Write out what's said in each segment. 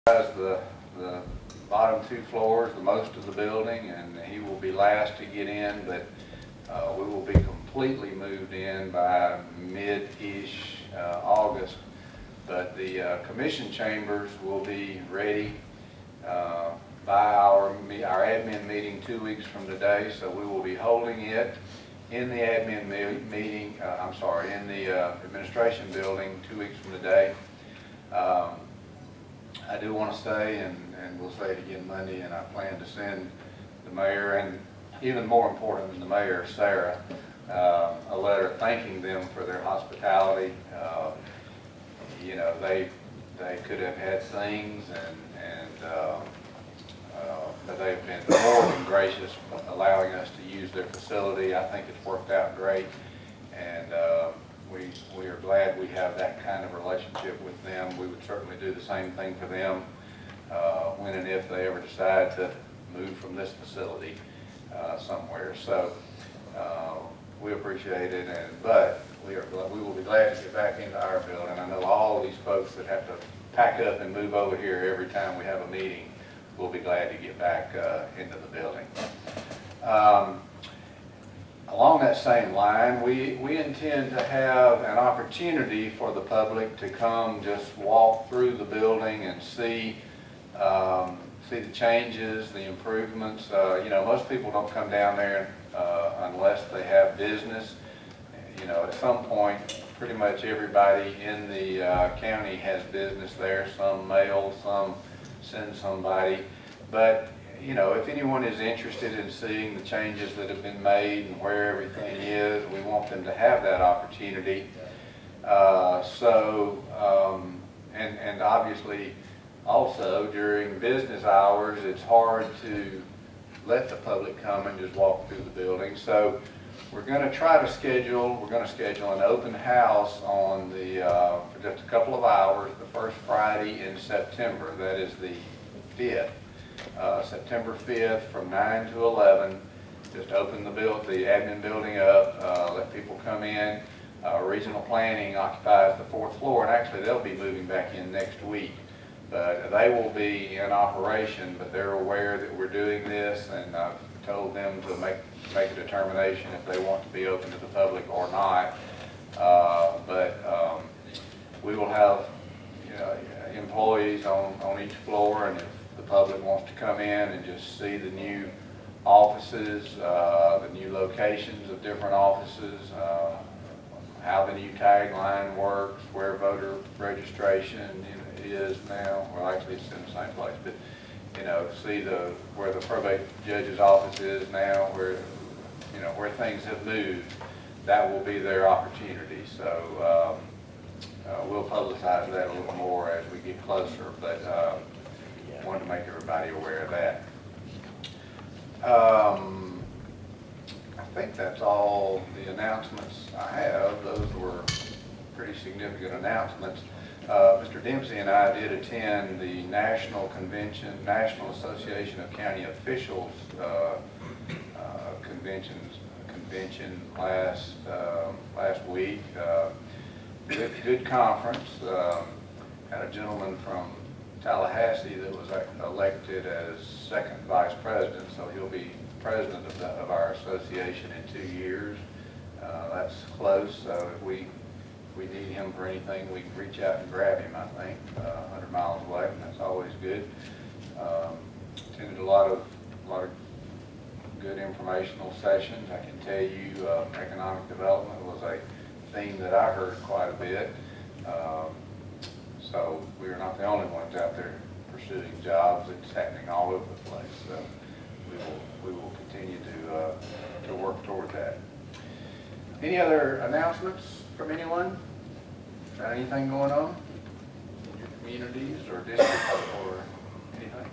The bottom two floors, the most of the building, and he will be last to get in, but we will be completely moved in by mid-ish August. But the commission chambers will be ready by our admin meeting 2 weeks from today, so we will be holding it in the admin meeting, in the administration building 2 weeks from today. I do want to say, and we'll say it again Monday, and I plan to send the mayor, and even more important than the mayor, Sarah, a letter thanking them for their hospitality. You know, they could have had things, but they've been more than gracious allowing us to use their facility. I think it's worked out great, and we are glad we have that kind of relationship with them. We would certainly do the same thing for them when and if they ever decide to move from this facility somewhere. So we appreciate it, but we will be glad to get back into our building. I know all these folks that have to pack up and move over here every time we have a meeting will be glad to get back into the building. Along that same line, we intend to have an opportunity for the public to come just walk through the building and see the changes, the improvements. You know, most people don't come down there unless they have business. You know, at some point, pretty much everybody in the county has business there. Some mail, some send somebody. But you know, if anyone is interested in seeing the changes that have been made and where everything is, we want them to have that opportunity. And obviously, also during business hours, it's hard to let the public come and just walk through the building. So we're going to schedule an open house on for just a couple of hours, the first Friday in September. That is the 5th. September 5th from 9 to 11. Just open the admin building up, let people come in. Regional planning occupies the 4th floor, and actually they'll be moving back in next week. But they will be in operation, but they're aware that we're doing this, and I've told them to make a determination if they want to be open to the public or not. We will have employees on each floor, and if the public wants to come in and just see the new offices, the new locations of different offices, how the new tagline works, where voter registration is now. Well, actually it's in the same place, but you know, see where the probate judge's office is now, where things have moved. That will be their opportunity. So we'll publicize that a little more as we get closer, but wanted to make everybody aware of that. I think that's all the announcements I have. Those were pretty significant announcements. Mr. Dempsey and I did attend the National Association of County Officials convention last week. Good conference. Had a gentleman from Tallahassee that was elected as second vice president, so he'll be president of our association in 2 years. That's close, so if we need him for anything, we can reach out and grab him, I think, 100 miles away, and that's always good. Attended a lot of good informational sessions. I can tell you economic development was a theme that I heard quite a bit. So we are not the only ones out there pursuing jobs. It's happening all over the place. So we will continue to work toward that. Any other announcements from anyone? Got anything going on in your communities or districts or anything?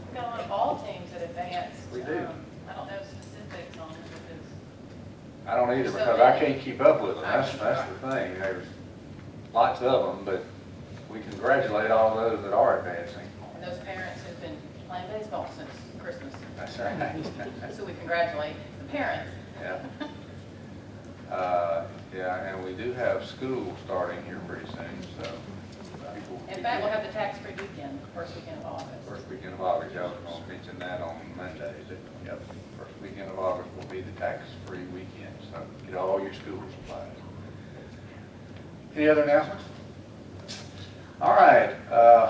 We've got a lot of ball teams that advanced. We do. I don't know specifics on it because I don't either, because I can't keep up with them. That's the thing. There's lots of them, but we congratulate all those that are advancing. and those parents have been playing baseball since Christmas. That's right. So we congratulate the parents. Yeah. Yeah, and we do have school starting here pretty soon, so In fact, we'll have the tax-free weekend, first weekend of August. First weekend of August, y'all was gonna mention that on Monday, is it? Yep, first weekend of August will be the tax-free weekend, so get all your school supplies. Any other announcements? All right,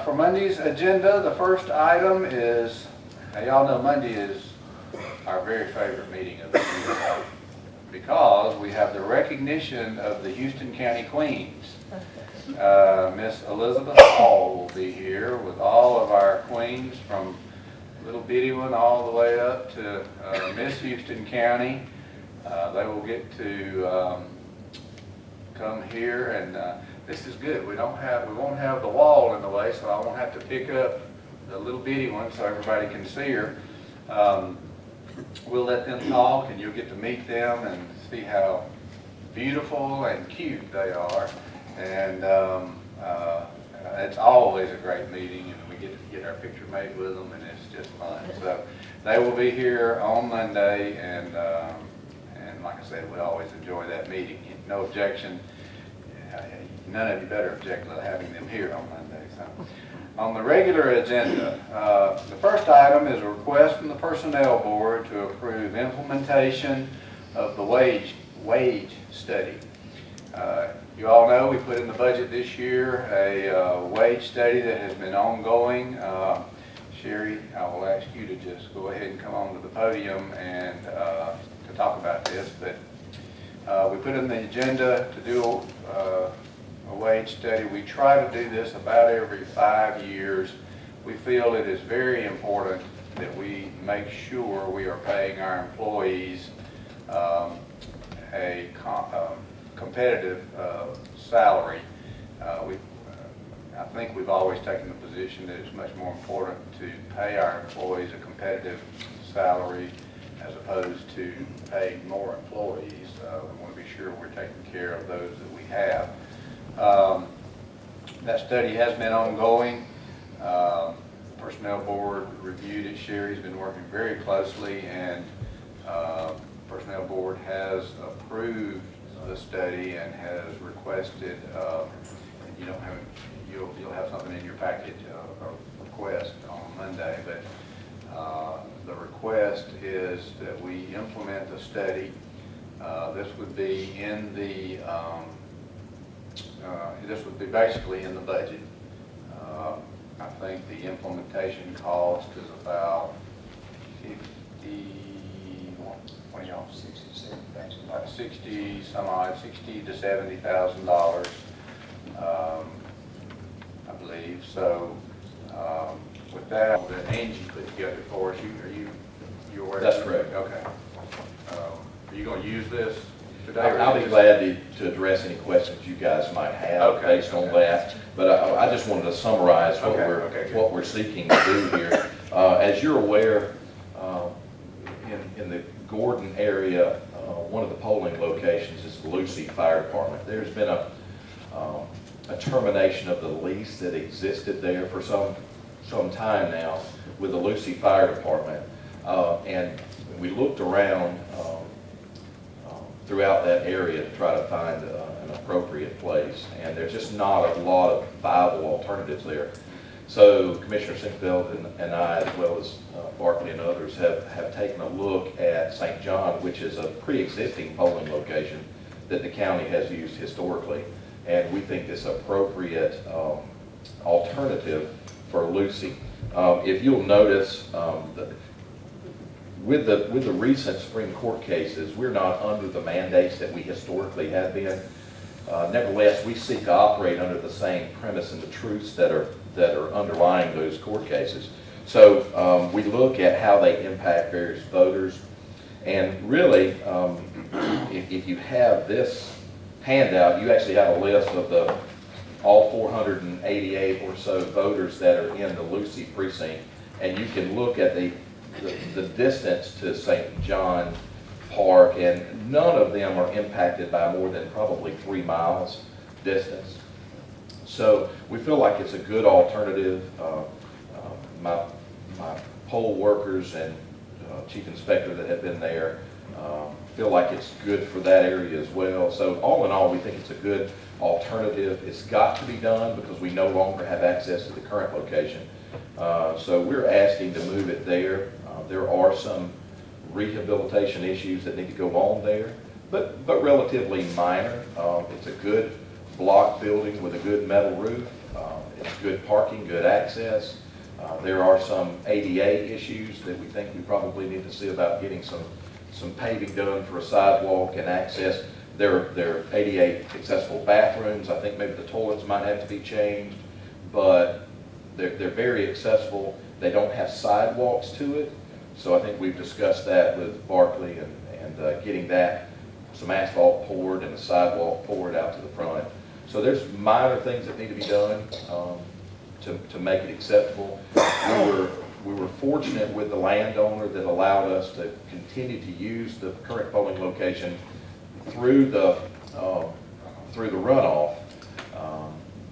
for Monday's agenda, the first item is, now y'all know Monday is our very favorite meeting of the year because we have the recognition of the Houston County Queens. Miss Elizabeth Hall will be here with all of our queens from little bitty one all the way up to Miss Houston County. They will get to come here, and this is good. We won't have the wall in the way, so I won't have to pick up the little bitty one so everybody can see her. We'll let them talk, and you'll get to meet them and see how beautiful and cute they are. And it's always a great meeting, and we get to get our picture made with them, and it's just fun. So they will be here on Monday, and like I said, we always enjoy that meeting. No objection. None of you better object to having them here on Monday. So, on the regular agenda, the first item is a request from the Personnel Board to approve implementation of the wage study. You all know we put in the budget this year a wage study that has been ongoing. Sherry, I will ask you to just go ahead and come on to the podium and to talk about this. But we put in the agenda to do a wage study. We try to do this about every 5 years. We feel it is very important that we make sure we are paying our employees a competitive salary. I think we've always taken the position that it's much more important to pay our employees a competitive salary as opposed to paying more employees. We want to be sure we're taking care of those that we have. That study has been ongoing. The Personnel Board reviewed it. Sherry's been working very closely, and Personnel Board has approved the study and has requested, you'll have something in your package, a request on Monday, but the request is that we implement the study. This would be in the, this would be basically in the budget. I think the implementation cost is about 60 to $70,000, I believe. So with that Angie put together for us, you aware? That's correct. Okay. Are you going to use this today? I'll be glad to address any questions you guys might have based on that. But I just wanted to summarize what we're seeking to do here. As you're aware, in the Gordon area, one of the polling locations is the Lucy Fire Department. There's been a termination of the lease that existed there for some time now with the Lucy Fire Department, and we looked around throughout that area to try to find an appropriate place, and there's just not a lot of viable alternatives there. So Commissioner Sinkfeld and I, as well as Barkley and others, have taken a look at St. John, which is a pre-existing polling location that the county has used historically, and we think this appropriate alternative for Lucy. If you'll notice, with the recent Supreme Court cases, we're not under the mandates that we historically have been. Nevertheless, we seek to operate under the same premise and the truths that are underlying those court cases. So we look at how they impact various voters, and really, if you have this handout, you actually have a list of all 488 or so voters that are in the Lucy precinct, and you can look at the distance to St. John Park, and none of them are impacted by more than probably 3 miles distance. So we feel like it's a good alternative. My poll workers and chief inspector that have been there feel like it's good for that area as well. So all in all, we think it's a good alternative. It's got to be done because we no longer have access to the current location. So we're asking to move it there. There are some rehabilitation issues that need to go on there, but relatively minor. It's a good block building with a good metal roof. It's good parking, good access. There are some ADA issues that we think we probably need to see about getting some paving done for a sidewalk and access. There are ADA accessible bathrooms. I think maybe the toilets might have to be changed, but they're very accessible. They don't have sidewalks to it, so I think we've discussed that with Barclay and getting that, some asphalt poured and a sidewalk poured out to the front. So there's minor things that need to be done to make it acceptable. We were fortunate with the landowner that allowed us to continue to use the current polling location through the runoff,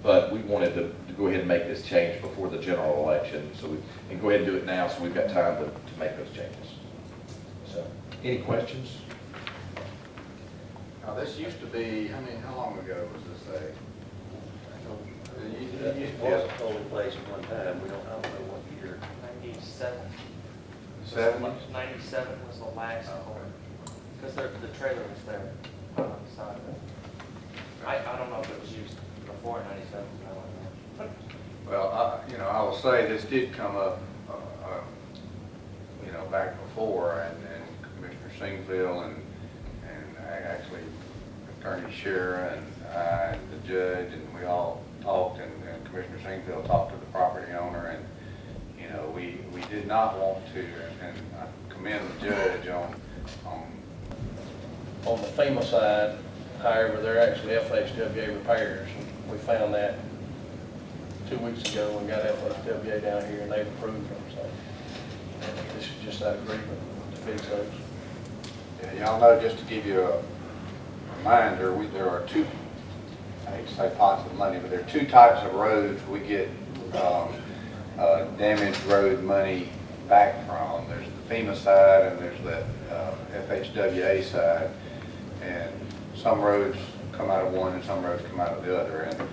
but we wanted to go ahead and make this change before the general election, so we can go ahead and do it now, so we've got time to make those changes. So, any questions? Now, this used to be, how long ago was this a? It used to be was a a polling place at one time, I don't know what year. 97. 70s? 97 was the last polling, because the trailer was there on the side of it. I don't know if it was used before 97, I don't know. Well, I will say this did come up, back before, and Commissioner Singfield and actually Attorney Shera and I, and the judge, and we all talked, and Commissioner Singfield talked to the property owner, and, we did not want to, and I commend the judge on On the FEMA side, however, they're actually FHWA repairs. We found that 2 weeks ago and got FHWA down here and they approved them, so this is just that agreement to fix those. Yeah, y'all know, just to give you a reminder, there are two, I hate to say pots of money, but there are two types of roads we get damaged road money back from. There's the FEMA side and there's the FHWA side. And some roads come out of one and some roads come out of the other. And